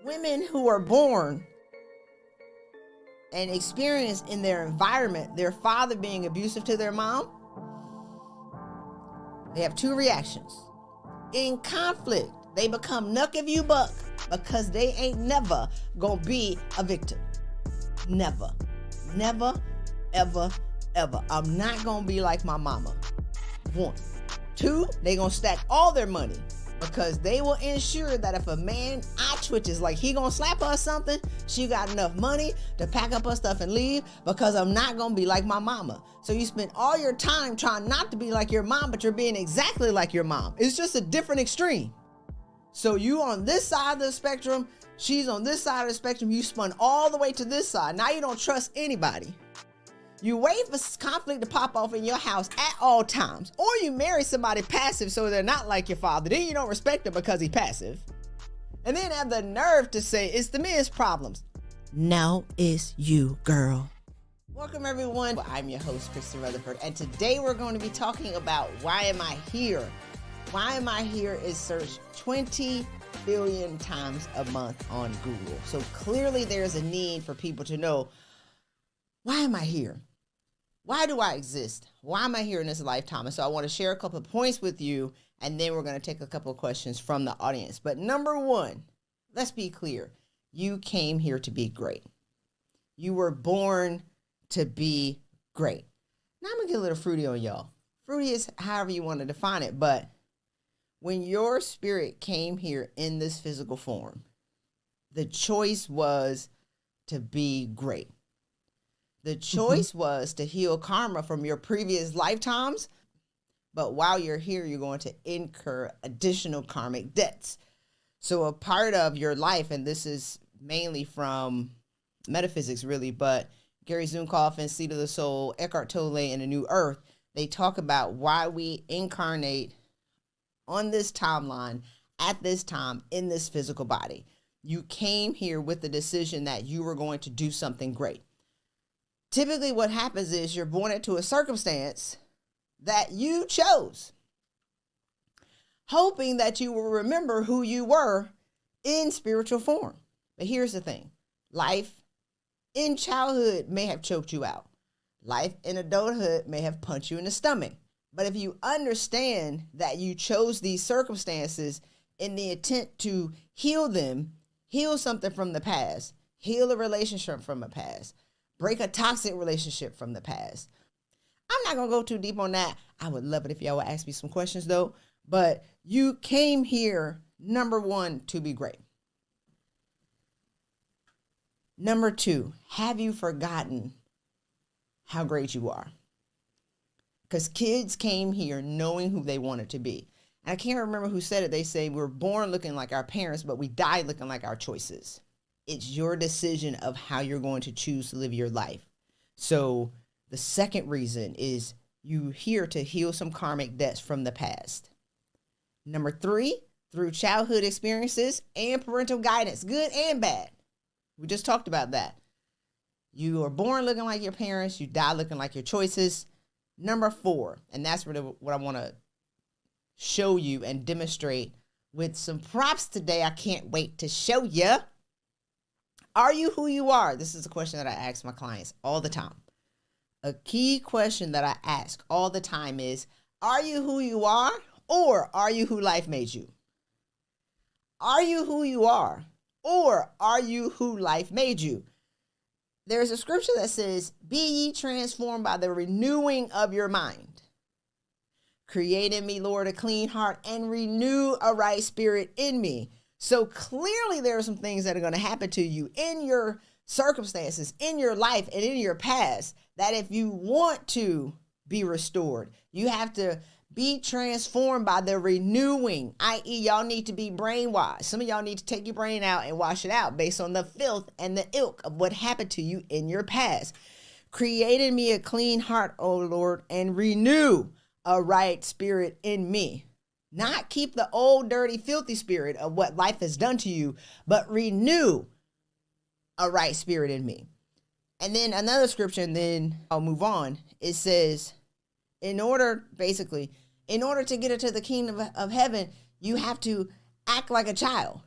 Women who are born and experience in their environment their father being abusive to their mom, they have two reactions. In conflict, they become knuck if you buck because they ain't never gonna be a victim. Never, ever. I'm not gonna be like my mama. One. Two, they gonna stack all their money because they will ensure that if a man eye twitches like he gonna slap her or something, she got enough money to pack up her stuff and leave because I'm not gonna be like my mama. So you spend all your time trying not to be like your mom, but you're being exactly like your mom. It's just a different extreme. So you on this side of the spectrum, she's on this side of the spectrum, you spun all the way to this side. Now you don't trust anybody. You wait for conflict to pop off in your house at all times. Or you marry somebody passive so they're not like your father. Then you don't respect him because he's passive. And then have the nerve to say it's the men's problems. No, it's you, girl. Welcome everyone. I'm your host, Christy Rutherford. And today we're going to be talking about why am I here? Why am I here is searched 20 billion times a month on Google. So clearly there's a need for people to know, why am I here? Why do I exist? Why am I here in this lifetime? And so I want to share a couple of points with you, and then we're going to take a couple of questions from the audience. But number one, let's be clear. You came here to be great. You were born to be great. Now I'm going to get a little fruity on y'all. Fruity is however you want to define it, but when your spirit came here in this physical form, the choice was to be great. The choice was to heal karma from your previous lifetimes, but while you're here, you're going to incur additional karmic debts. So a part of your life, and this is mainly from metaphysics really, but Gary Zumkov and Seed of the Soul, Eckhart Tolle and A New Earth, they talk about why we incarnate on this timeline at this time in this physical body. You came here with the decision that you were going to do something great. Typically what happens is you're born into a circumstance that you chose, hoping that you will remember who you were in spiritual form. But here's the thing. Life in childhood may have choked you out. Life in adulthood may have punched you in the stomach. But if you understand that you chose these circumstances in the intent to heal them, heal something from the past, heal a relationship from the past, break a toxic relationship from the past. I'm not going to go too deep on that. I would love it if y'all would ask me some questions though. But you came here, number one, to be great. Number two, have you forgotten how great you are? Because kids came here knowing who they wanted to be. And I can't remember who said it. They say we're born looking like our parents, but we die looking like our choices. It's your decision of how you're going to choose to live your life. So the second reason is you're here to heal some karmic debts from the past. Number three, through childhood experiences and parental guidance, good and bad. We just talked about that. You are born looking like your parents. You die looking like your choices. Number four, and that's really what I want to show you and demonstrate with some props today. I can't wait to show you. Are you who you are? This is a question that I ask my clients all the time. A key question that I ask all the time is, are you who you are, or are you who life made you? Are you who you are, or are you who life made you? There's a scripture that says, be ye transformed by the renewing of your mind. Create in me, Lord, a clean heart and renew a right spirit in me. So clearly there are some things that are going to happen to you in your circumstances, in your life, and in your past that if you want to be restored, you have to be transformed by the renewing, i.e. y'all need to be brainwashed. Some of y'all need to take your brain out and wash it out based on the filth and the ilk of what happened to you in your past. Create in me a clean heart, O Lord, and renew a right spirit in me. Not keep the old, dirty, filthy spirit of what life has done to you, but renew a right spirit in me. And then another scripture, and then I'll move on. It says, in order to get into the kingdom of heaven, you have to act like a child.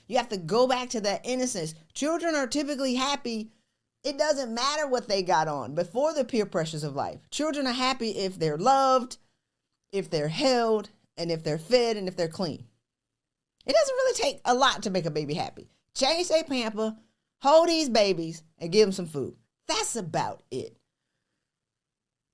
You have to go back to that innocence. Children are typically happy. It doesn't matter what they got on before the peer pressures of life. Children are happy if they're loved, if they're held, and if they're fed, and if they're clean. It doesn't really take a lot to make a baby happy. Change their pamper, hold these babies, and give them some food. That's about it.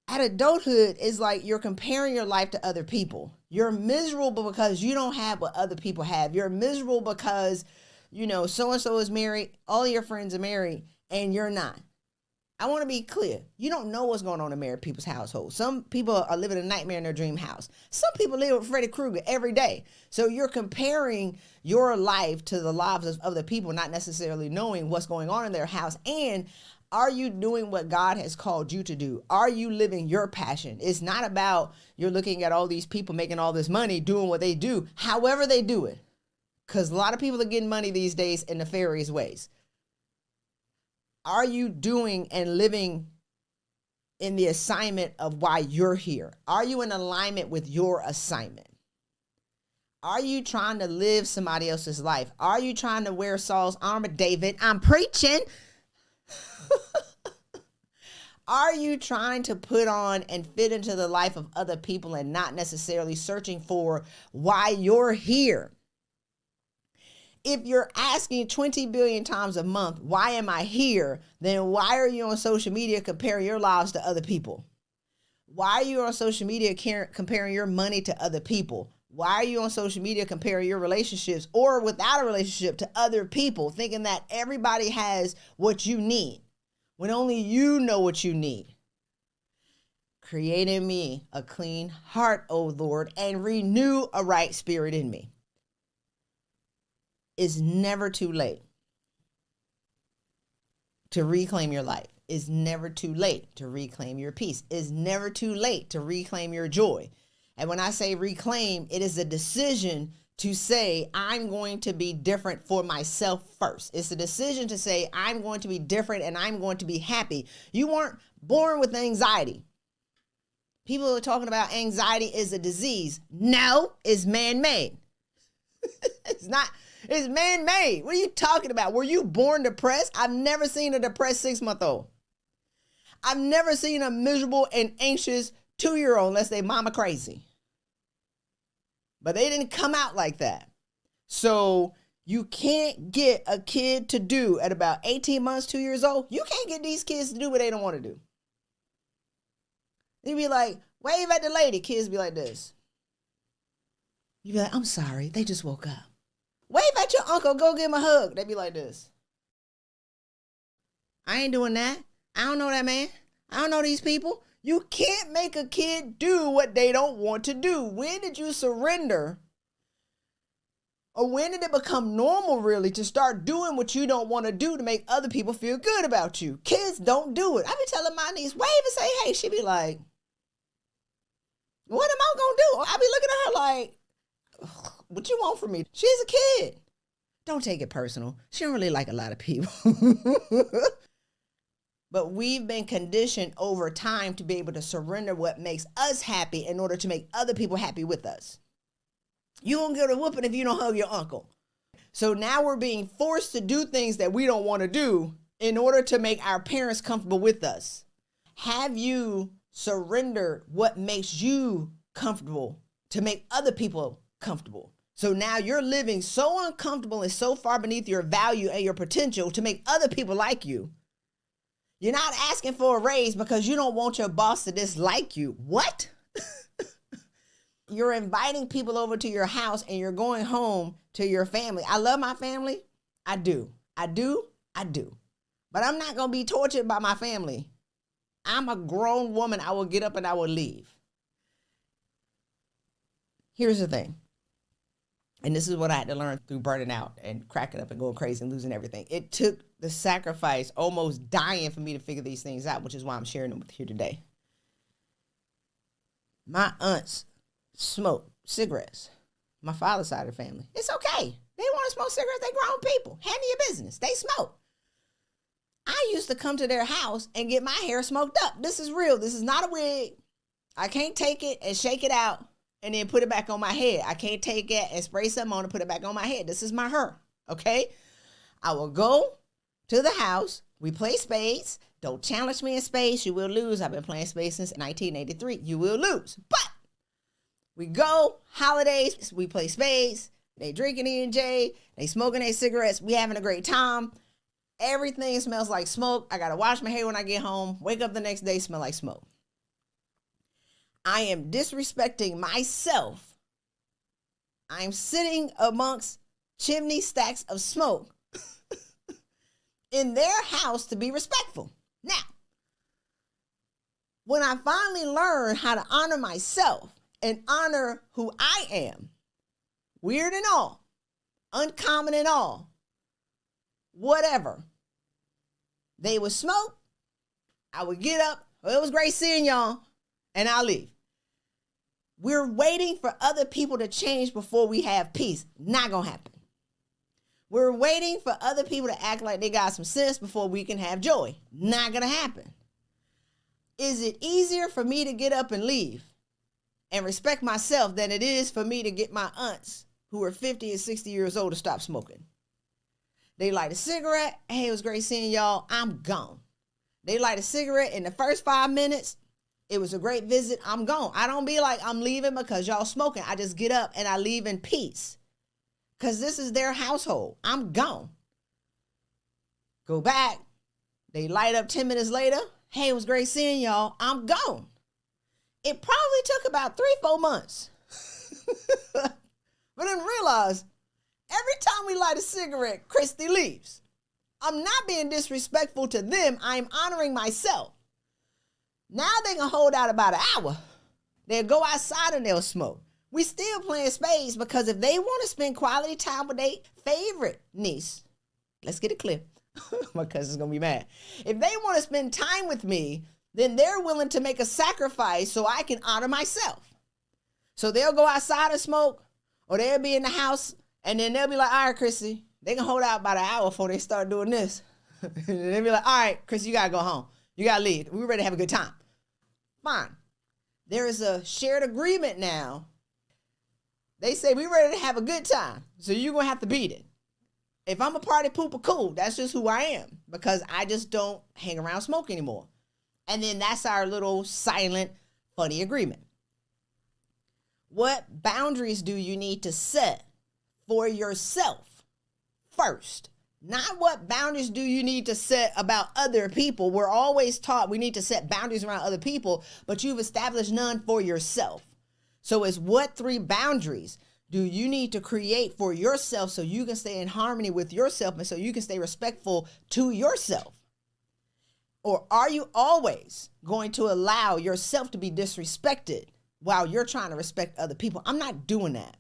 At adulthood, it's like you're comparing your life to other people. You're miserable because you don't have what other people have. You're miserable because, so-and-so is married, all your friends are married, and you're not. I want to be clear. You don't know what's going on in married people's households. Some people are living a nightmare in their dream house. Some people live with Freddy Krueger every day. So you're comparing your life to the lives of other people, not necessarily knowing what's going on in their house. And are you doing what God has called you to do? Are you living your passion? It's not about you're looking at all these people making all this money, doing what they do, however they do it. Because a lot of people are getting money these days in nefarious ways. Are you doing and living in the assignment of why you're here? Are you in alignment with your assignment? Are you trying to live somebody else's life? Are you trying to wear Saul's armor? David, I'm preaching. Are you trying to put on and fit into the life of other people and not necessarily searching for why you're here? If you're asking 20 billion times a month, why am I here? Then why are you on social media comparing your lives to other people? Why are you on social media comparing your money to other people? Why are you on social media comparing your relationships or without a relationship to other people, thinking that everybody has what you need when only you know what you need? Create in me a clean heart, O Lord, and renew a right spirit in me. It's never too late to reclaim your life. It's never too late to reclaim your peace. It's never too late to reclaim your joy. And when I say reclaim, it is a decision to say, I'm going to be different for myself first. It's a decision to say, I'm going to be different and I'm going to be happy. You weren't born with anxiety. People are talking about anxiety is a disease. No, it's man-made. It's not. It's man-made. What are you talking about? Were you born depressed? I've never seen a depressed 6-month-old. I've never seen a miserable and anxious 2-year-old unless they mama crazy. But they didn't come out like that. So you can't get a kid to do at about 18 months, 2 years old. You can't get these kids to do what they don't want to do. They'd be like, wave at the lady. Kids be like this. You'd be like, I'm sorry. They just woke up. Wave at your uncle, go give him a hug. They'd be like this. I ain't doing that. I don't know that man. I don't know these people. You can't make a kid do what they don't want to do. When did you surrender? Or when did it become normal really to start doing what you don't want to do to make other people feel good about you? Kids don't do it. I be telling my niece, wave and say, hey. She be like, what am I going to do? I be looking at her like, what you want from me? She's a kid. Don't take it personal. She don't really like a lot of people. But we've been conditioned over time to be able to surrender what makes us happy in order to make other people happy with us. You won't get a whooping if you don't hug your uncle. So now we're being forced to do things that we don't want to do in order to make our parents comfortable with us. Have you surrendered what makes you comfortable to make other people comfortable? So now you're living so uncomfortable and so far beneath your value and your potential to make other people like you. You're not asking for a raise because you don't want your boss to dislike you. What? You're inviting people over to your house and you're going home to your family. I love my family. I do. But I'm not going to be tortured by my family. I'm a grown woman. I will get up and I will leave. Here's the thing. And this is what I had to learn through burning out and cracking up and going crazy and losing everything. It took the sacrifice, almost dying for me to figure these things out, which is why I'm sharing them with you today. My aunts smoke cigarettes. My father's side of the family. It's okay. They want to smoke cigarettes. They grown people. Hand me your business. They smoke. I used to come to their house and get my hair smoked up. This is real. This is not a wig. I can't take it and shake it out and then put it back on my head. I can't take it and spray something on and put it back on my head. This is my hair. Okay? I will go to the house. We play spades. Don't challenge me in spades. You will lose. I've been playing spades since 1983. You will lose. But we go, holidays, we play spades. They drinking E&J. They smoking their cigarettes. We having a great time. Everything smells like smoke. I got to wash my hair when I get home. Wake up the next day, smell like smoke. I am disrespecting myself. I'm sitting amongst chimney stacks of smoke in their house to be respectful. Now, when I finally learn how to honor myself and honor who I am, weird and all, uncommon and all, whatever, they would smoke, I would get up, well, it was great seeing y'all, and I'll leave. We're waiting for other people to change before we have peace. Not gonna happen. We're waiting for other people to act like they got some sense before we can have joy. Not gonna happen. Is it easier for me to get up and leave and respect myself than it is for me to get my aunts who are 50 and 60 years old to stop smoking? They light a cigarette. Hey, it was great seeing y'all. I'm gone. They light a cigarette in the first 5 minutes. It was a great visit. I'm gone. I don't be like, I'm leaving because y'all smoking. I just get up and I leave in peace. Because this is their household. I'm gone. Go back. They light up 10 minutes later. Hey, it was great seeing y'all. I'm gone. It probably took about 3-4 months. But then realize every time we light a cigarette, Christy leaves. I'm not being disrespectful to them. I'm honoring myself. Now they can hold out about an hour. They'll go outside and they'll smoke. We still playing spades because if they want to spend quality time with their favorite niece, let's get it clear. My cousin's going to be mad. If they want to spend time with me, then they're willing to make a sacrifice so I can honor myself. So they'll go outside and smoke, or they'll be in the house, and then they'll be like, all right, Chrissy, they can hold out about an hour before they start doing this. And they'll be like, all right, Chrissy, you got to go home. You got to leave. We're ready to have a good time. Fine. There is a shared agreement now. They say we're ready to have a good time, so you're going to have to beat it. If I'm a party pooper, cool. That's just who I am because I just don't hang around smoke anymore. And then that's our little silent, funny agreement. What boundaries do you need to set for yourself first? Not what boundaries do you need to set about other people. We're always taught we need to set boundaries around other people, but you've established none for yourself. So it's what 3 boundaries do you need to create for yourself so you can stay in harmony with yourself and so you can stay respectful to yourself? Or are you always going to allow yourself to be disrespected while you're trying to respect other people? I'm not doing that.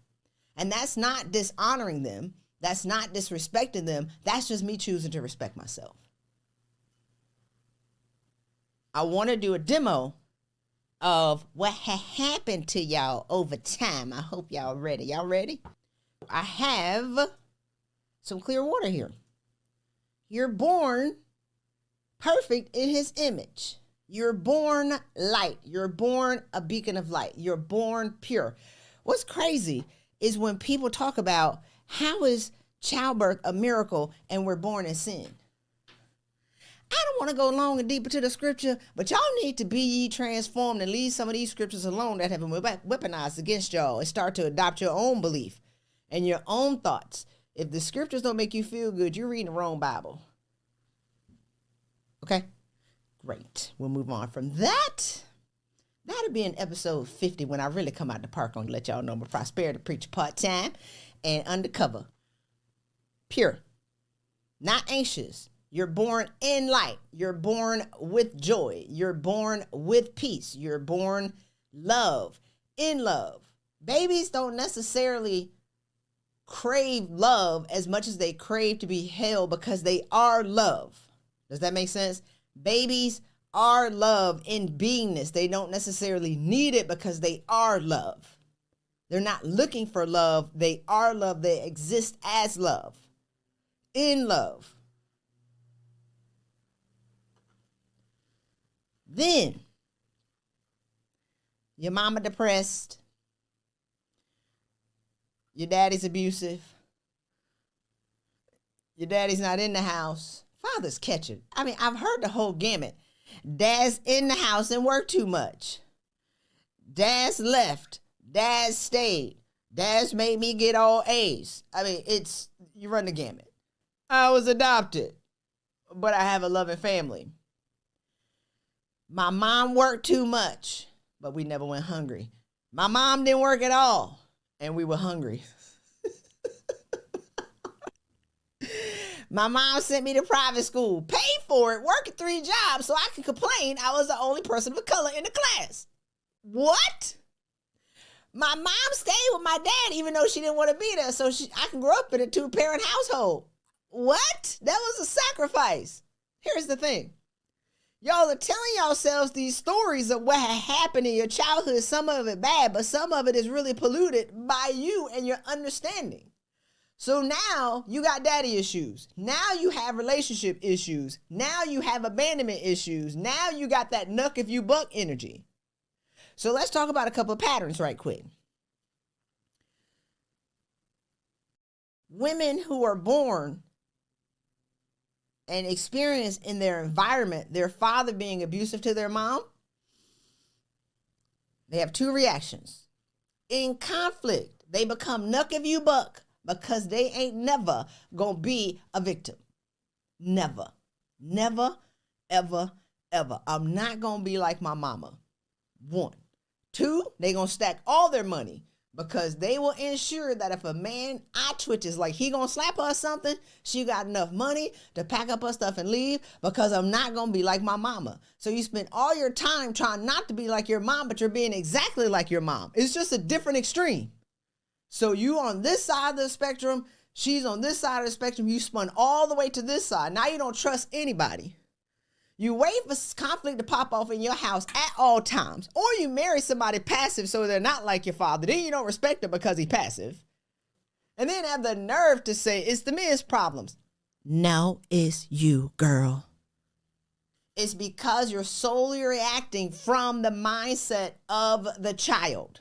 And that's not dishonoring them. That's not disrespecting them. That's just me choosing to respect myself. I want to do a demo of what happened to y'all over time. I hope y'all ready. Y'all ready? I have some clear water here. You're born perfect in his image. You're born light. You're born a beacon of light. You're born pure. What's crazy is when people talk about how is childbirth a miracle and we're born in sin. I don't want to go long and deeper to the scripture, but y'all need to be ye transformed and leave some of these scriptures alone that have been weaponized against y'all and start to adopt your own belief and your own thoughts. If the scriptures don't make you feel good, you're reading the wrong Bible. Okay? Great. We'll move on from that. That'll be in episode 50 when I really come out the park on to let y'all know I'm a prosperity preacher part-time and undercover. Pure. Not anxious. You're born in light. You're born with joy. You're born with peace. You're born in love. Babies don't necessarily crave love as much as they crave to be held because they are love. Does that make sense? Babies are love in beingness. They don't necessarily need it because they are love. They're not looking for love. They are love. They exist as love. In love. Then, your mama depressed, your daddy's abusive, Your daddy's not in the house. Father's catching. I mean, I've heard the whole gamut. Dad's in the house and worked too much. Dad's left. Dad stayed. Dad's made me get all A's. I mean, you run the gamut. I was adopted, but I have a loving family. My mom worked too much, but we never went hungry. My mom didn't work at all, and we were hungry. My mom sent me to private school, paid for it, working 3 jobs so I could complain I was the only person of color in the class. What? My mom stayed with my dad even though she didn't want to be there so I can grow up in a 2-parent household. What? That was a sacrifice. Here's the thing. Y'all are telling yourselves these stories of what had happened in your childhood, some of it bad, but some of it is really polluted by you and your understanding. So now you got daddy issues. Now you have relationship issues. Now you have abandonment issues. Now you got that nuck if you buck energy. So let's talk about a couple of patterns right quick. Women who are born and experience in their environment their father being abusive to their mom, they have 2 reactions. In conflict, they become nuck if you buck because they ain't never gonna be a victim. Never, ever. I'm not gonna be like my mama. 1. 2, they gonna stack all their money because they will ensure that if a man eye twitches like he gonna slap her or something, she got enough money to pack up her stuff and leave because I'm not gonna be like my mama. So you spend all your time trying not to be like your mom, but you're being exactly like your mom. It's just a different extreme. So you on this side of the spectrum, she's on this side of the spectrum, you spun all the way to this side. Now you don't trust anybody. You wait for conflict to pop off in your house at all times. Or you marry somebody passive so they're not like your father. Then you don't respect him because he's passive. And then have the nerve to say, it's the men's problems. No, it's you, girl. It's because you're solely reacting from the mindset of the child.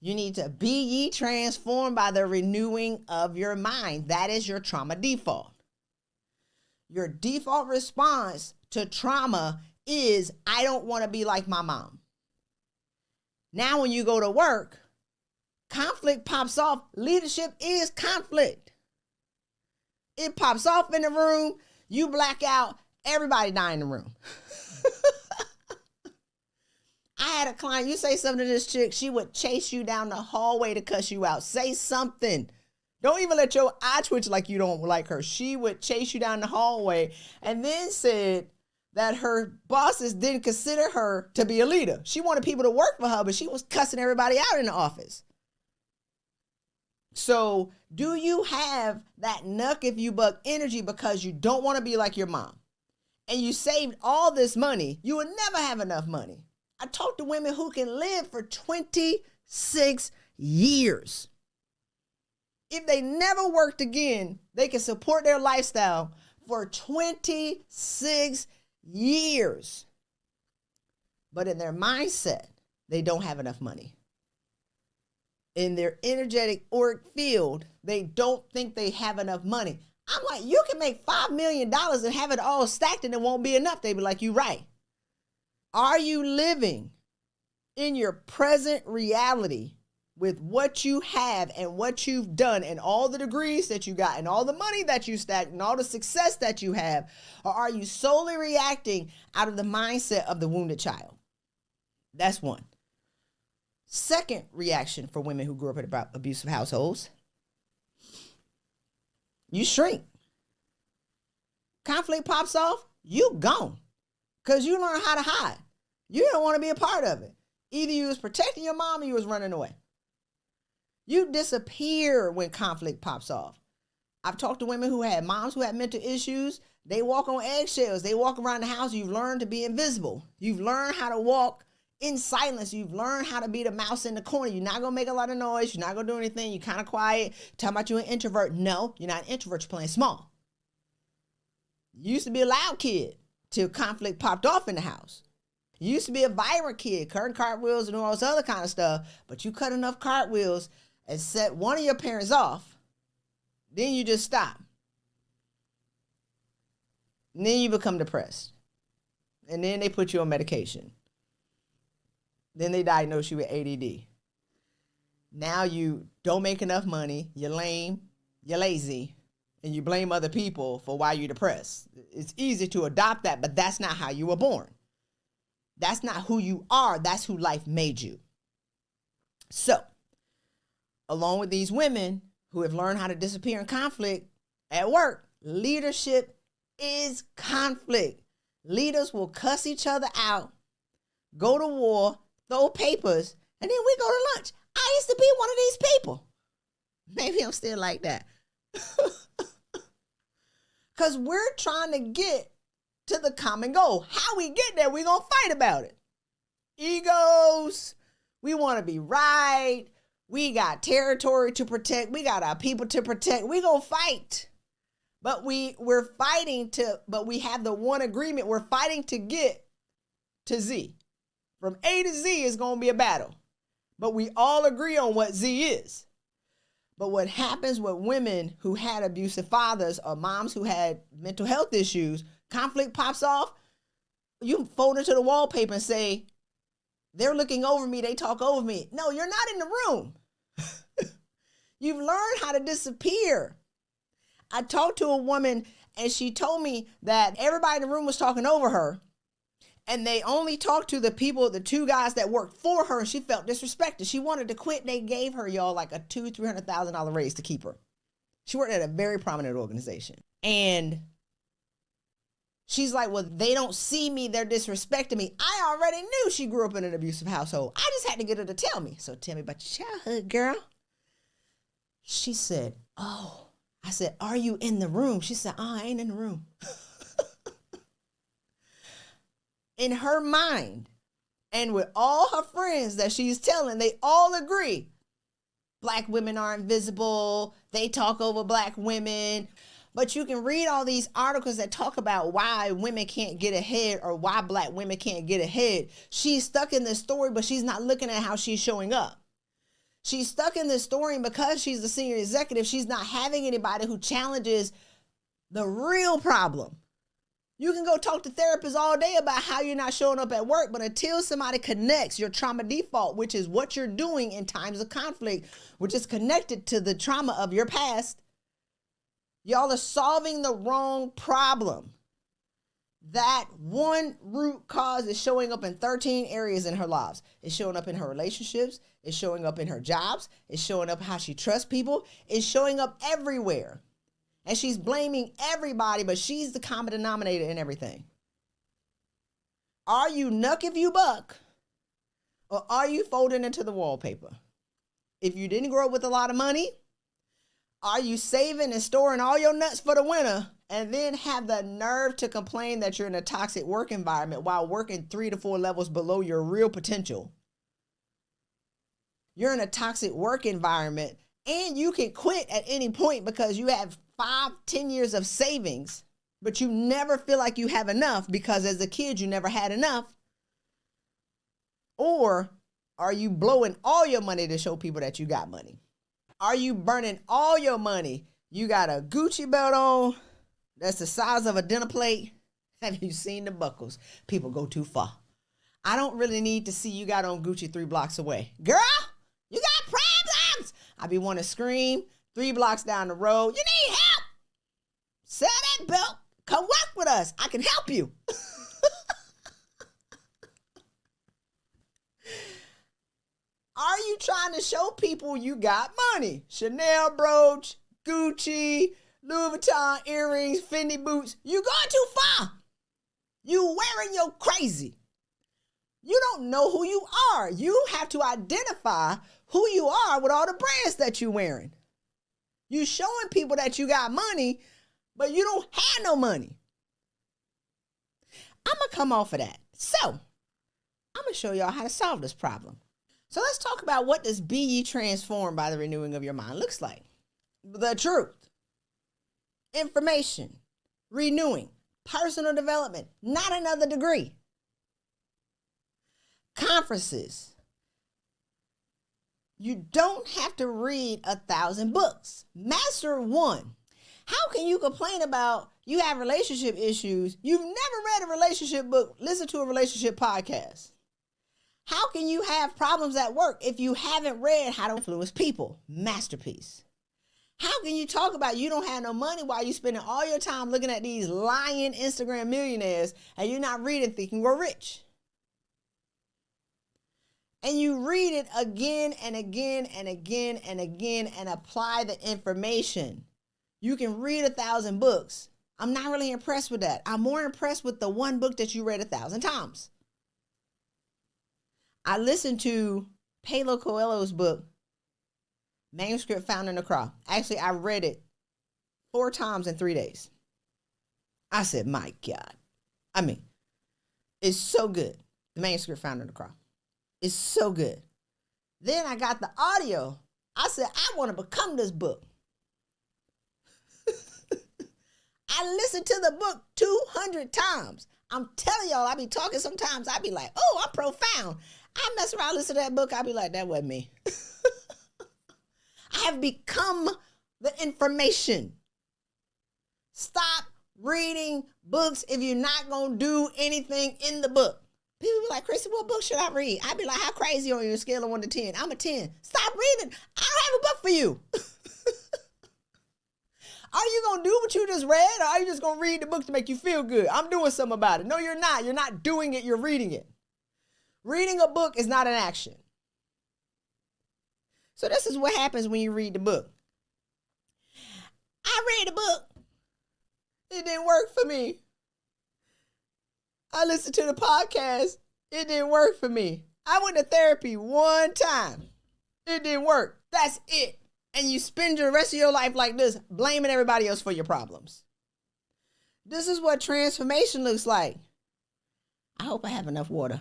You need to be ye transformed by the renewing of your mind. That is your trauma default. Your default response to trauma is, I don't want to be like my mom. Now, when you go to work, conflict pops off. Leadership is conflict. It pops off in the room. You black out. Everybody die in the room. I had a client, you say something to this chick, she would chase you down the hallway to cuss you out. Say something. Don't even let your eye twitch like you don't like her. She would chase you down the hallway and then said that her bosses didn't consider her to be a leader. She wanted people to work for her, but she was cussing everybody out in the office. So do you have that nuck if you buck energy because you don't want to be like your mom? And you saved all this money. You will never have enough money. I talk to women who can live for 26 years. If they never worked again, they can support their lifestyle for 26 years. But in their mindset, they don't have enough money. In their energetic auric field, they don't think they have enough money. I'm like, you can make $5 million and have it all stacked and it won't be enough. They be like, you right. Are you living in your present reality with what you have and what you've done and all the degrees that you got and all the money that you stacked and all the success that you have? Or are you solely reacting out of the mindset of the wounded child? That's 1. Second reaction for women who grew up in abusive households, you shrink. Conflict pops off, you gone. Because you learn how to hide. You don't want to be a part of it. Either you was protecting your mom or you was running away. You disappear when conflict pops off. I've talked to women who had moms who had mental issues. They walk on eggshells. They walk around the house. You've learned to be invisible. You've learned how to walk in silence. You've learned how to be the mouse in the corner. You're not going to make a lot of noise. You're not going to do anything. You're kind of quiet. Talking about you're an introvert. No, you're not an introvert. You're playing small. You used to be a loud kid till conflict popped off in the house. You used to be a vibrant kid, cutting cartwheels and all this other kind of stuff, but you cut enough cartwheels and set one of your parents off, then you just stop. And then you become depressed. And then they put you on medication. Then they diagnose you with ADD. Now you don't make enough money, you're lame, you're lazy, and you blame other people for why you're depressed. It's easy to adopt that, but that's not how you were born. That's not who you are. That's who life made you. So, along with these women who have learned how to disappear in conflict at work, leadership is conflict. Leaders will cuss each other out, go to war, throw papers, and then we go to lunch. I used to be one of these people. Maybe I'm still like that. Because we're trying to get to the common goal. How we get there, we're going to fight about it. Egos. We want to be right. We got territory to protect. We got our people to protect. We're going to fight. But we're fighting but we have the one agreement. We're fighting to get to Z. From A to Z is going to be a battle. But we all agree on what Z is. But what happens with women who had abusive fathers or moms who had mental health issues, conflict pops off, you fold into the wallpaper and say, they're looking over me, they talk over me. No, you're not in the room. You've learned how to disappear. I talked to a woman and she told me that everybody in the room was talking over her. And they only talked to the two guys that worked for her, and she felt disrespected. She wanted to quit. They gave her, y'all, like a $200,000-$300,000 raise to keep her. She worked at a very prominent organization. And she's like, well, they don't see me. They're disrespecting me. I already knew she grew up in an abusive household. I just had to get her to tell me. So tell me about your childhood, girl. She said, oh. I said, are you in the room? She said, I ain't in the room. In her mind, and with all her friends that she's telling, they all agree. Black women are invisible. They talk over black women. But you can read all these articles that talk about why women can't get ahead or why black women can't get ahead. She's stuck in this story, but she's not looking at how she's showing up. She's stuck in this story, and because she's the senior executive, she's not having anybody who challenges the real problem. You can go talk to therapists all day about how you're not showing up at work, but until somebody connects your trauma default, which is what you're doing in times of conflict, which is connected to the trauma of your past, y'all are solving the wrong problem. That one root cause is showing up in 13 areas in her lives. It's showing up in her relationships. It's showing up in her jobs. It's showing up how she trusts people. It's showing up everywhere. And she's blaming everybody, but she's the common denominator in everything. Are you nuck if you buck? Or are you folding into the wallpaper? If you didn't grow up with a lot of money, are you saving and storing all your nuts for the winter and then have the nerve to complain that you're in a toxic work environment while working 3 to 4 levels below your real potential? You're in a toxic work environment and you can quit at any point because you have 5-10 years of savings, but you never feel like you have enough because as a kid, you never had enough. Or are you blowing all your money to show people that you got money? Are you burning all your money? You got a Gucci belt on that's the size of a dinner plate. Have you seen the buckles? People go too far. I don't really need to see you got on Gucci 3 blocks away. Girl, you got problems. I be wanting to scream 3 blocks down the road. You need help. Sell that belt. Come work with us. I can help you. Are you trying to show people you got money? Chanel brooch, Gucci, Louis Vuitton earrings, Fendi boots. You going too far. You wearing your crazy. You don't know who you are. You have to identify who you are with all the brands that you're wearing. You showing people that you got money, but you don't have no money. I'm going to come off of that. So, I'm going to show y'all how to solve this problem. So let's talk about what does be ye transformed by the renewing of your mind looks like. The truth, information, renewing, personal development, not another degree. Conferences. You don't have to read 1,000 books. Master one. How can you complain about you have relationship issues? You've never read a relationship book, listen to a relationship podcast. How can you have problems at work if you haven't read How to Influence People? Masterpiece. How can you talk about you don't have no money while you spending all your time looking at these lying Instagram millionaires and you're not reading Think and Grow Rich? And you read it again and again and again and again and apply the information. You can read 1,000 books. I'm not really impressed with that. I'm more impressed with the one book that you read 1,000 times. I listened to Paulo Coelho's book, Manuscript Found in the Cross. Actually, I read it 4 times in 3 days. I said, my God. I mean, it's so good. The Manuscript Found in the Cross. It's so good. Then I got the audio. I said, I want to become this book. I listened to the book 200 times. I'm telling y'all, I be talking sometimes. I be like, oh, I'm profound. I mess around, listen to that book. I be like, that wasn't me. I have become the information. Stop reading books if you're not going to do anything in the book. People be like, Christy, what book should I read? I be like, how crazy on your scale of 1 to 10? I'm a 10. Stop reading. I don't have a book for you. Are you going to do what you just read, or are you just going to read the book to make you feel good? I'm doing something about it. No, you're not. You're not doing it. You're reading it. Reading a book is not an action. So this is what happens when you read the book. I read the book. It didn't work for me. I listened to the podcast. It didn't work for me. I went to therapy 1 time. It didn't work. That's it. And you spend the rest of your life like this, blaming everybody else for your problems. This is what transformation looks like. I hope I have enough water.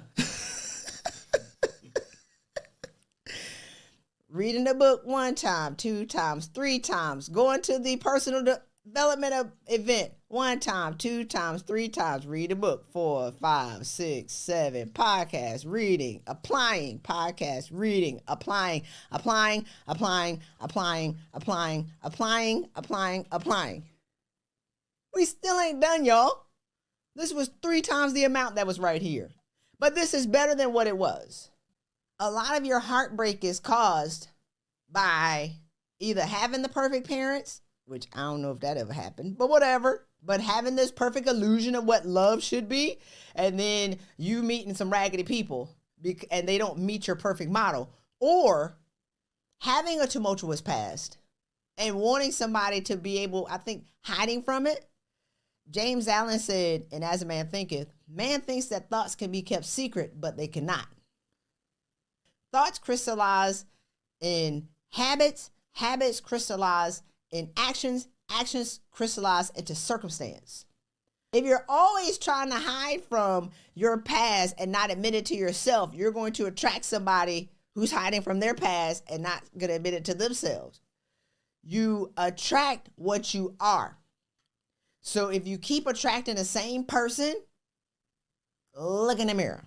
Reading the book 1 time, 2 times, 3 times. Going to the personal development event 1 time, 2 times, 3 times. Read the book 4, 5, 6, 7. Podcast, reading, applying. Podcast, reading, applying. We still ain't done, y'all. This was 3 times the amount that was right here. But this is better than what it was. A lot of your heartbreak is caused by either having the perfect parents, which I don't know if that ever happened, but whatever. But having this perfect illusion of what love should be, and then you meeting some raggedy people and they don't meet your perfect model, or having a tumultuous past and wanting somebody to be able, I think, hiding from it. James Allen said, and as a man thinketh, man thinks that thoughts can be kept secret, but they cannot. Thoughts crystallize in habits, habits crystallize in actions, actions crystallize into circumstance. If you're always trying to hide from your past and not admit it to yourself, you're going to attract somebody who's hiding from their past and not going to admit it to themselves. You attract what you are. So if you keep attracting the same person, look in the mirror.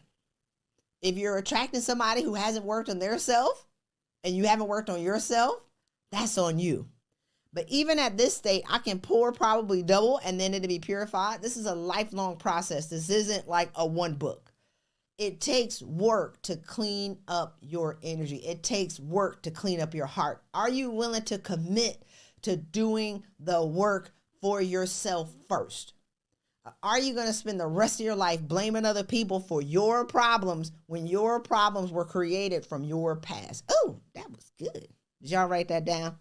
If you're attracting somebody who hasn't worked on their self and you haven't worked on yourself, that's on you. But even at this state, I can pour probably double and then it'll be purified. This is a lifelong process. This isn't like a one book. It takes work to clean up your energy. It takes work to clean up your heart. Are you willing to commit to doing the work for yourself first? Are you going to spend the rest of your life blaming other people for your problems when your problems were created from your past? Oh, that was good. Did y'all write that down?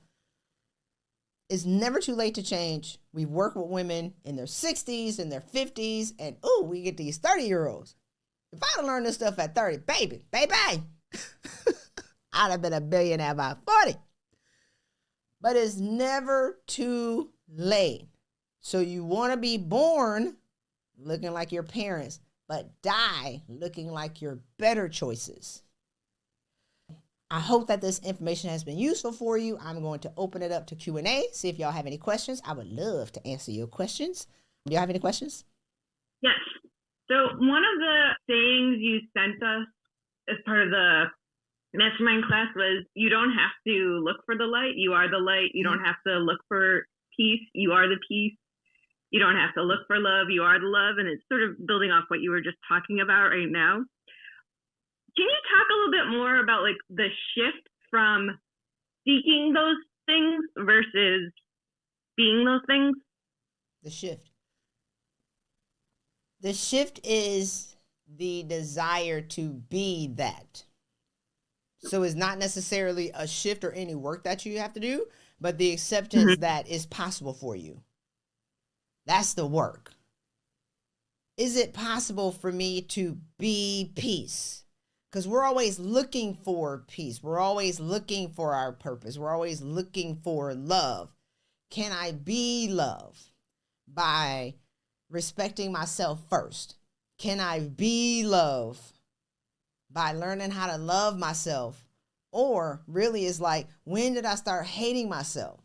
It's never too late to change. We've worked with women in their 60s and their 50s, and we get these 30-year-olds. If I'd have learned this stuff at 30, baby, I'd have been a billionaire by 40. But it's never too late. So you want to be born looking like your parents, but die looking like your better choices. I hope that this information has been useful for you. I'm going to open it up to Q&A, see if y'all have any questions. I would love to answer your questions. Do y'all have any questions? Yes. So one of the things you sent us as part of the mastermind class was you don't have to look for the light. You are the light. You don't have to look for peace. You are the peace. You don't have to look for love. You are the love. And it's sort of building off what you were just talking about right now. Can you talk a little bit more about like the shift from seeking those things versus being those things? The shift. The shift is the desire to be that. So it's not necessarily a shift or any work that you have to do, but the acceptance that is possible for you. That's the work. Is it possible for me to be peace? Because we're always looking for peace. We're always looking for our purpose. We're always looking for love. Can I be love by respecting myself first? Can I be love by learning how to love myself? Or really it's like, when did I start hating myself?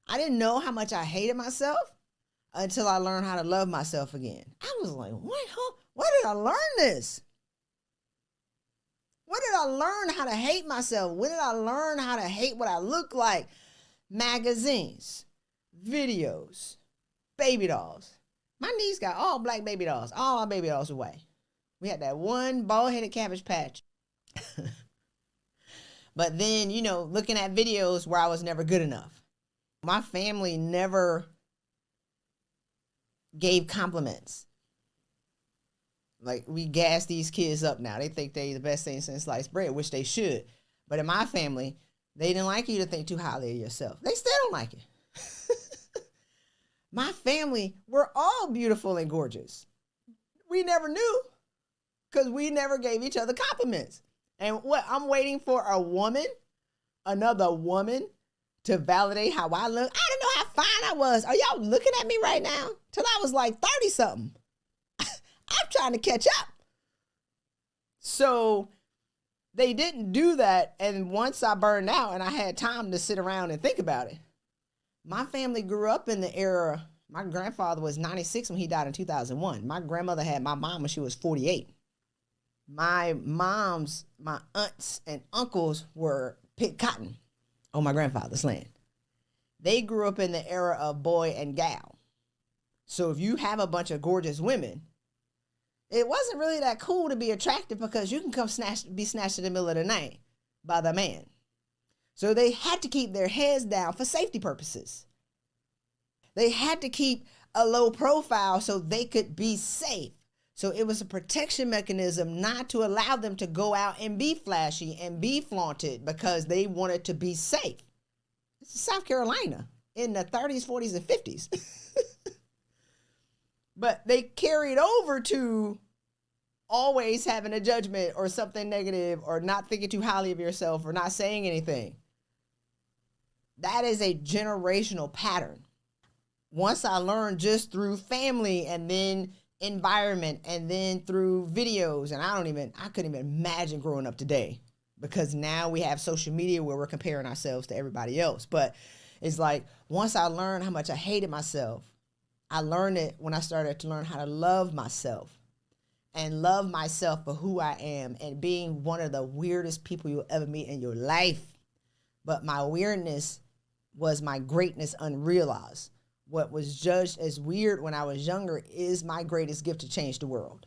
I didn't know how much I hated myself until I learned how to love myself again. I was like, where did I learn this? When did I learn how to hate myself? When did I learn how to hate what I look like? Magazines, videos, baby dolls. My niece got all black baby dolls, all our baby dolls away. We had that one bald-headed Cabbage Patch. But then, looking at videos where I was never good enough. My family never gave compliments. Like, we gas these kids up now. They think they the best thing since sliced bread, which they should. But in my family, they didn't like you to think too highly of yourself. They still don't like it. My family, we're all beautiful and gorgeous. We never knew because we never gave each other compliments. And what I'm waiting for another woman to validate how I look. I didn't know how fine I was. Are y'all looking at me right now? Till I was like 30 something. I'm trying to catch up. So they didn't do that. And once I burned out and I had time to sit around and think about it, my family grew up in the era. My grandfather was 96 when he died in 2001. My grandmother had my mom when she was 48. My aunts and uncles were picked cotton on my grandfather's land. They grew up in the era of boy and gal. So if you have a bunch of gorgeous women, it wasn't really that cool to be attractive because you can be snatched in the middle of the night by the man. So they had to keep their heads down for safety purposes. They had to keep a low profile so they could be safe. So it was a protection mechanism not to allow them to go out and be flashy and be flaunted because they wanted to be safe. This is South Carolina in the 30s, 40s, and 50s. But they carried over to always having a judgment or something negative or not thinking too highly of yourself or not saying anything. That is a generational pattern. Once I learned just through family and then environment and then through videos, and I couldn't even imagine growing up today because now we have social media where we're comparing ourselves to everybody else. But it's like, once I learned how much I hated myself, I learned it when I started to learn how to love myself and love myself for who I am and being one of the weirdest people you'll ever meet in your life. But my weirdness was my greatness unrealized. What was judged as weird when I was younger is my greatest gift to change the world.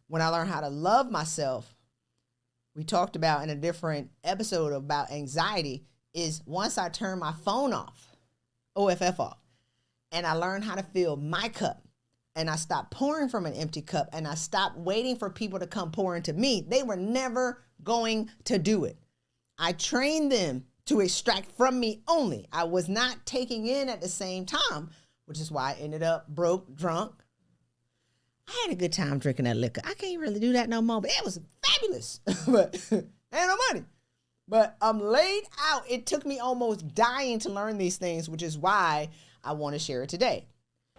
When I learned how to love myself, we talked about in a different episode about anxiety, is once I turned my phone off, OFF off, and I learned how to fill my cup, and I stopped pouring from an empty cup, and I stopped waiting for people to come pour into me. They were never going to do it. I trained them to extract from me only. I was not taking in at the same time, which is why I ended up broke, drunk. I had a good time drinking that liquor. I can't really do that no more, but it was fabulous. But ain't no money. But I'm laid out. It took me almost dying to learn these things, which is why I want to share it today.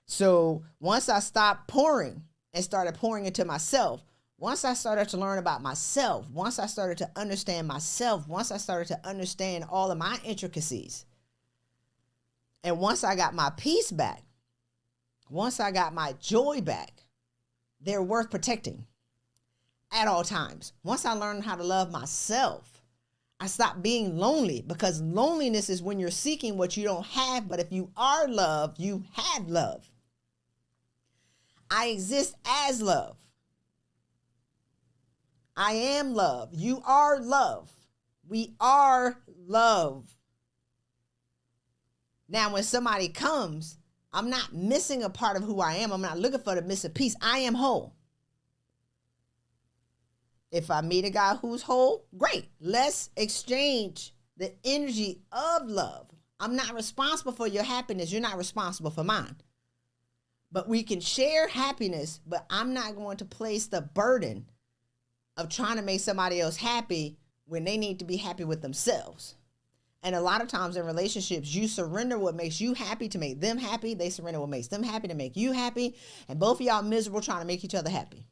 So once I stopped pouring and started pouring into myself, once I started to learn about myself, once I started to understand myself, once I started to understand all of my intricacies, and once I got my peace back, once I got my joy back, they're worth protecting at all times. Once I learned how to love myself, I stopped being lonely, because loneliness is when you're seeking what you don't have. But if you are love, you have love. I exist as love. I am love. You are love. We are love. Now, when somebody comes, I'm not missing a part of who I am. I'm not looking for the missing piece. I am whole. If I meet a guy who's whole, great. Let's exchange the energy of love. I'm not responsible for your happiness. You're not responsible for mine. But we can share happiness, but I'm not going to place the burden of trying to make somebody else happy when they need to be happy with themselves. And a lot of times in relationships, you surrender what makes you happy to make them happy. They surrender what makes them happy to make you happy. And both of y'all miserable trying to make each other happy.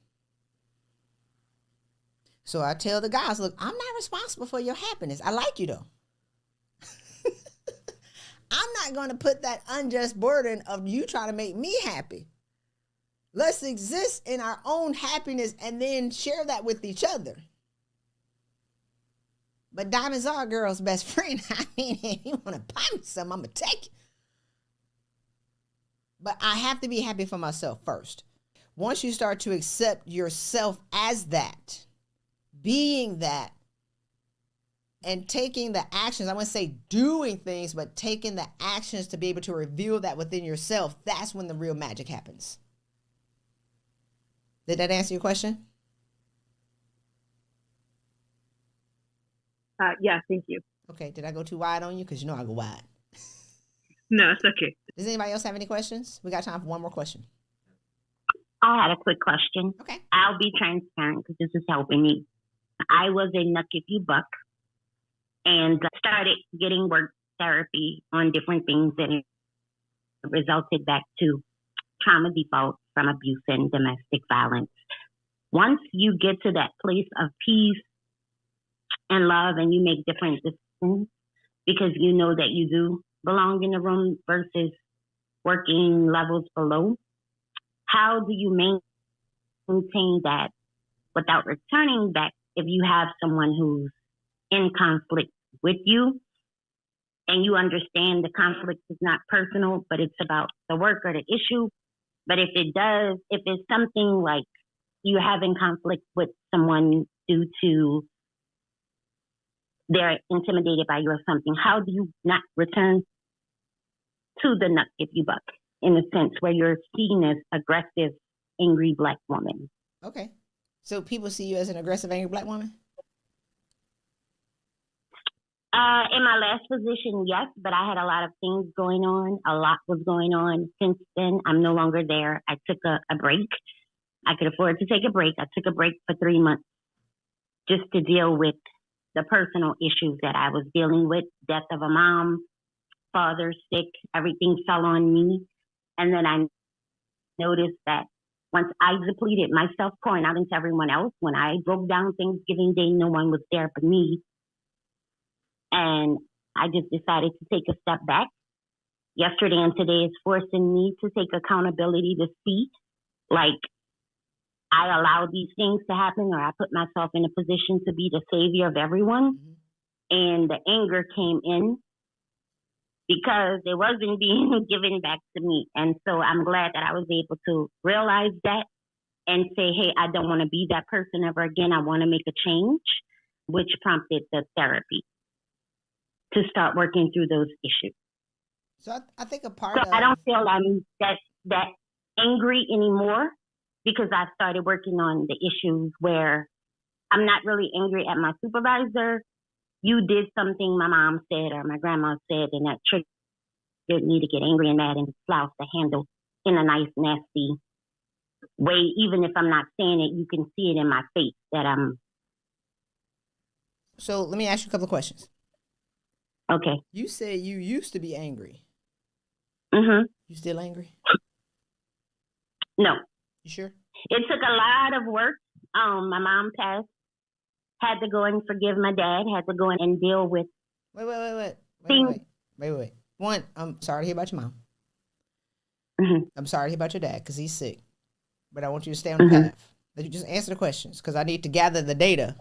So I tell the guys, look, I'm not responsible for your happiness. I like you though. I'm not going to put that unjust burden of you trying to make me happy. Let's exist in our own happiness and then share that with each other. But diamonds are a girl's best friend. I mean, if you want to buy me something, I'm going to take it. But I have to be happy for myself first. Once you start to accept yourself as that, being that, and taking the actions, I wouldn't say doing things, but taking the actions to be able to reveal that within yourself, that's when the real magic happens. Did that answer your question? Yeah, thank you. Okay, did I go too wide on you? Because you know I go wide. No, it's okay. Does anybody else have any questions? We got time for one more question. I had a quick question. Okay. I'll be transparent because this is helping me. I was a nuck if you buck and started getting work therapy on different things, and it resulted back to trauma default from abuse and domestic violence. Once you get to that place of peace and love and you make different decisions because you know that you do belong in the room versus working levels below, how do you maintain that without returning back if you have someone who's in conflict with you and you understand the conflict is not personal, but it's about the work or the issue? But if it's something like you having conflict with someone due to they're intimidated by you or something, how do you not return to the nuck if you buck in a sense where you're seen as aggressive, angry Black woman? Okay. So people see you as an aggressive, angry Black woman? In my last position, yes, but I had a lot of things going on. A lot was going on. Since then, I'm no longer there. I took a break. I could afford to take a break. I took a break for 3 months just to deal with the personal issues that I was dealing with. Death of a mom, father sick, everything fell on me. And then I noticed that once I depleted myself, pouring out into everyone else, when I broke down Thanksgiving Day, no one was there for me. And I just decided to take a step back. Yesterday and today is forcing me to take accountability to see, like, I allowed these things to happen, or I put myself in a position to be the savior of everyone. Mm-hmm. And the anger came in because it wasn't being given back to me. And so I'm glad that I was able to realize that and say, hey, I don't want to be that person ever again. I want to make a change, which prompted the therapy to start working through those issues. So I think a part so of... I don't feel I'm that angry anymore because I started working on the issues where I'm not really angry at my supervisor. You did something my mom said or my grandma said, and that triggered me to get angry and mad and slouch the handle in a nice, nasty way. Even if I'm not saying it, you can see it in my face that I'm... So let me ask you a couple of questions. Okay. You said you used to be angry. Mm-hmm. You still angry? No. You sure? It took a lot of work. My mom passed. Had to go and forgive my dad. Had to go in and deal with... Wait. One, I'm sorry to hear about your mom. Mm-hmm. I'm sorry to hear about your dad because he's sick. But I want you to stay on the path. Let you just answer the questions because I need to gather the data,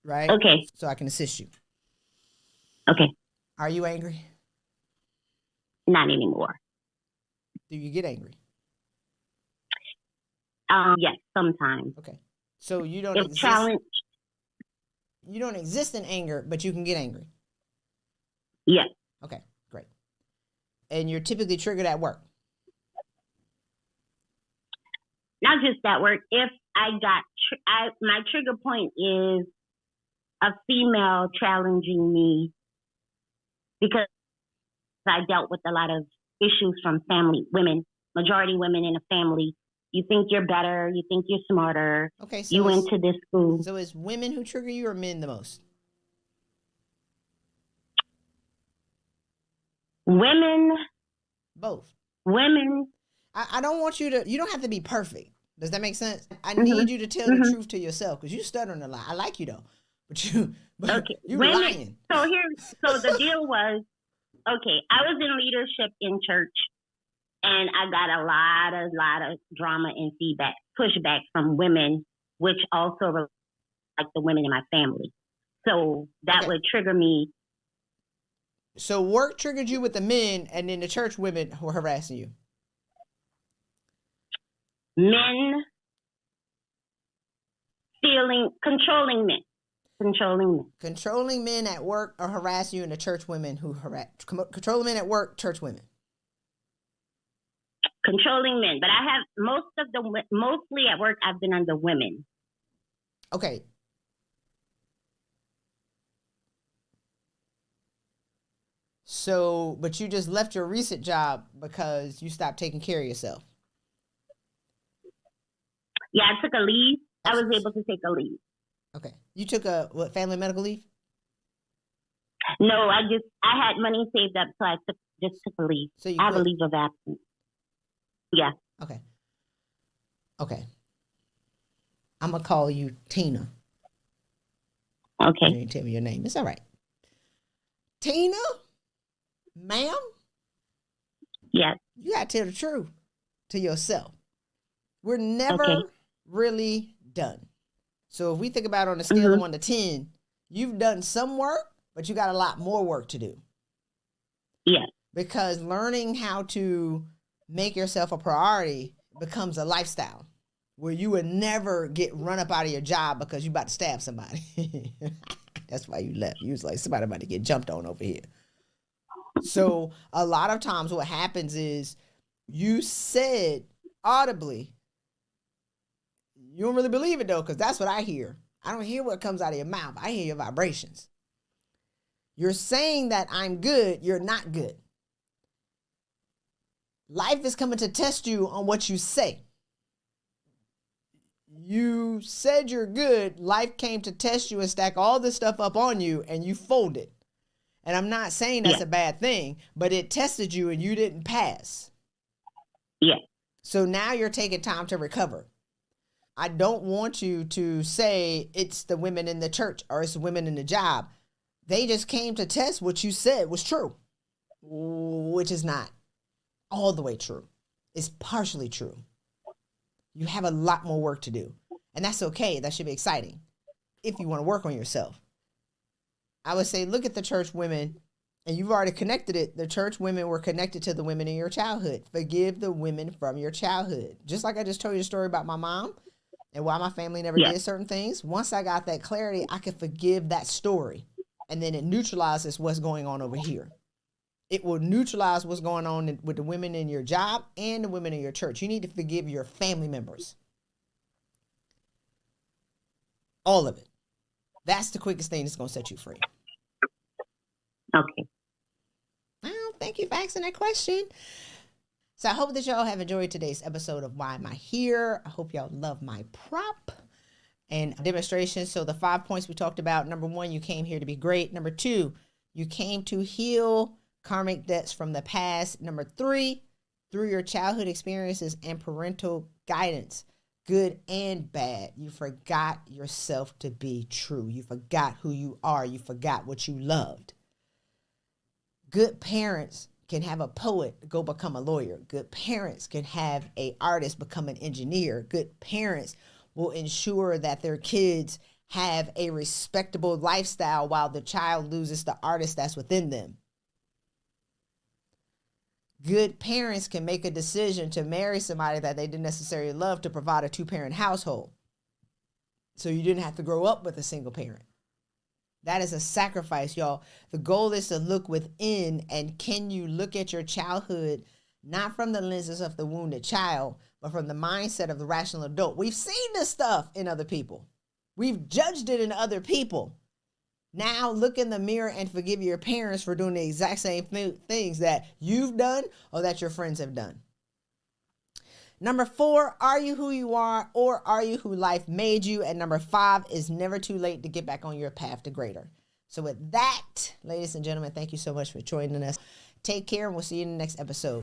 right? Okay. So I can assist you. Okay. Are you angry? Not anymore. Do you get angry? Yes, sometimes. Okay. So you don't If exist. challenge. You don't exist in anger, but you can get angry. Yes. Okay, great. And you're typically triggered at work. Not just that work. If I got, my trigger point is a female challenging me because I dealt with a lot of issues from family, women, majority women in a family. You think you're better. You think you're smarter. Okay, so you went to this school. So it's women who trigger you or men the most? Women. Both. Women. I don't want you to, you don't have to be perfect. Does that make sense? I need you to tell the truth to yourself because you're stuttering a lot. I like you though, but you're lying. So the deal was, okay, I was in leadership in church and I got a lot of drama and feedback, pushback from women, which also were like the women in my family. So that would trigger me. So work triggered you with the men and then the church women were harassing you. Men controlling men. Controlling men at work or harass you and the church women who harass. Controlling men at work, church women. Controlling men. But I have mostly at work, I've been under women. Okay. So, but you just left your recent job because you stopped taking care of yourself. Yeah, I took a leave. I was able to take a leave. Okay. You took a family medical leave? No, I had money saved up, so I just took a leave. So I have a leave of absence. Yeah. Okay. I'm gonna call you Tina. Okay. You didn't tell me your name. It's all right. Tina, ma'am. Yes. You gotta tell the truth to yourself. We're never really done. So if we think about it on a scale of 1 to 10, you've done some work, but you got a lot more work to do. Yeah. Because learning how to make yourself a priority becomes a lifestyle where you would never get run up out of your job because you about to stab somebody. That's why you left. You was like, somebody about to get jumped on over here. So a lot of times what happens is you said audibly, you don't really believe it though, because that's what I hear. I don't hear what comes out of your mouth. I hear your vibrations. You're saying that I'm good. You're not good. Life is coming to test you on what you say. You said you're good. Life came to test you and stack all this stuff up on you and you folded. And I'm not saying that's a bad thing, but it tested you and you didn't pass. Yeah. So now you're taking time to recover. I don't want you to say it's the women in the church or it's the women in the job. They just came to test what you said was true, which is not all the way true. It's partially true. You have a lot more work to do, and that's okay. That should be exciting if you want to work on yourself. I would say, look at the church women, and you've already connected it. The church women were connected to the women in your childhood. Forgive the women from your childhood. Just like I just told you the story about my mom and why my family never did certain things. Once I got that clarity, I could forgive that story. And then it neutralizes what's going on over here. It will neutralize what's going on with the women in your job and the women in your church. You need to forgive your family members. All of it. That's the quickest thing that's going to set you free. Okay. Well, thank you for asking that question. So I hope that y'all have enjoyed today's episode of Why Am I Here? I hope y'all love my prop and demonstration. So the 5 points we talked about: number 1, you came here to be great. Number 2, you came to heal karmic debts from the past. Number 3, through your childhood experiences and parental guidance, good and bad, you forgot yourself to be true. You forgot who you are. You forgot what you loved. Good parents can have a poet go become a lawyer. Good parents can have an artist become an engineer. Good parents will ensure that their kids have a respectable lifestyle while the child loses the artist that's within them. Good parents can make a decision to marry somebody that they didn't necessarily love to provide a 2-parent household. So you didn't have to grow up with a single parent. That is a sacrifice, y'all. The goal is to look within, and can you look at your childhood not from the lenses of the wounded child, but from the mindset of the rational adult? We've seen this stuff in other people. We've judged it in other people. Now look in the mirror and forgive your parents for doing the exact same things that you've done or that your friends have done. Number 4, are you who you are, or are you who life made you? And number 5 is never too late to get back on your path to greater. So with that, ladies and gentlemen, thank you so much for joining us. Take care, and we'll see you in the next episode.